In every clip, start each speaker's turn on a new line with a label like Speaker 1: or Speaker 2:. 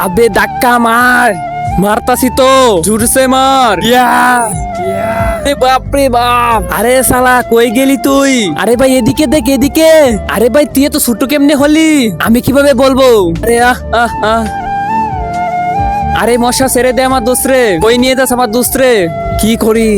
Speaker 1: আবে ধাক্কা মার, মারতাছি তো, জোরসে মার। আরে বাপ রে বাপ, আরে শালা কই গেলি তুই? আরে ভাই এদিকে দেখ এদিকে। আরে ভাই তুই তো ছোট কেমনে হলি আমি কিভাবে বলবো? আরে আহ আহ আহ আরে মশা ছেড়ে দে আমার দোস্ত রে, কই নিয়ে যাস আমার দোস্ত রে? কি করি?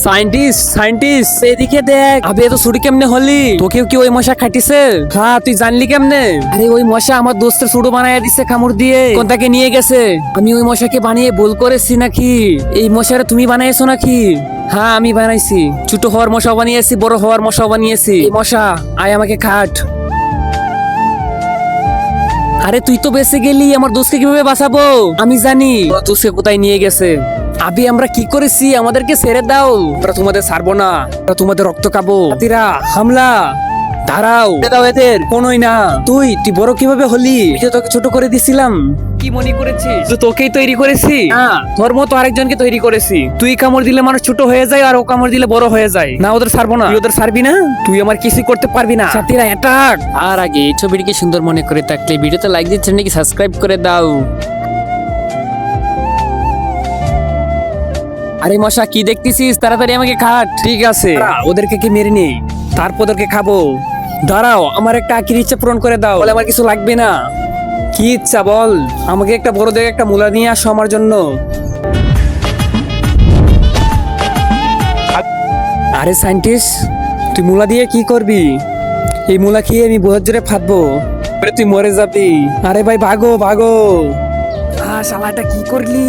Speaker 1: সায়েন্টিস্ট সায়েন্টিস্ট এদিকে দেখ। আবে তো ছুটি কেমনে হলি? তোকেও কি ওই মশা খাটিছে? হ্যাঁ তুই জানলি কেমনে? আরে ওই মশা আমার দোস্তের ছুটো বানায় দিছে কামড় দিয়ে, কোনটাকে নিয়ে গেছে। আমি ওই মশাকে বানিয়ে ভুল করেছি নাকি? এই মশারে তুমি বানাইছো নাকি? হ্যাঁ আমি বানাইছি। ছোট হওয়ার মশা বানিয়েছি, বড় হওয়ার মশা বানিয়েছি। এই মশা আয় আমাকে খাট। আরে তুই তো বেঁচে গেলি, আমার দোষকে কিভাবে বাঁচাবো? আমি জানি দোষকে কোথায় নিয়ে গেছে। আবি আমরা কি করেছি? আমাদেরকে ছেড়ে দাও, আমরা তোমাদের ছাড়বো না, আমরা তোমাদের রক্ত খাবো। হাতিরা হামলা, দাঁড়াও, ছেড়ে দাও এদের। কোনই না। তুই বড় কিভাবে হলি? এই যে তোকে ছোট করে দিছিলাম, কি মনে করেছিস যে তোকেই তৈরি করেছি? না, তোর মতো আরেকজনকে তৈরি করেছি। তুই কামড় দিলে মানুষ ছোট হয়ে যায়, আর ও কামড় দিলে বড় হয়ে যায়। না ওদের ছাড়বো না। তুই ওদের ছাড়বি না, তুই আমার কিছুই করতে পারবি না। সাথীরা অ্যাটাক। আর আগে এই ছবিটিকে সুন্দর মনে করে থাকলে ভিডিওতে লাইক দিয়ে চ্যানেলকে সাবস্ক্রাইব করে দাও। আরে মশা কি দেখতেছিস? তাড়াতাড়ি আমাকে খাট। ঠিক আছে, ওদেরকে কি মেরে নি, তারপর ওদেরকে খাবো। দাঁড়াও, আমার একটা আখির ইচ্ছা পূরণ করে দাও। বলে আমার কিছু লাগবে না। কি ইচ্ছা বল? আমাকে একটা বড় দেখে একটা মূলা নিয়ে আসো আমার জন্য। আরে সায়েন্টিস্ট, তুই মূলা দিয়ে কি করবি? এই মূলা খেয়ে আমি বহুত জোরে ফাটবো, তুই মরে যাবি। আরে ভাই ভাগো ভাগো। শালাটা কি করলি?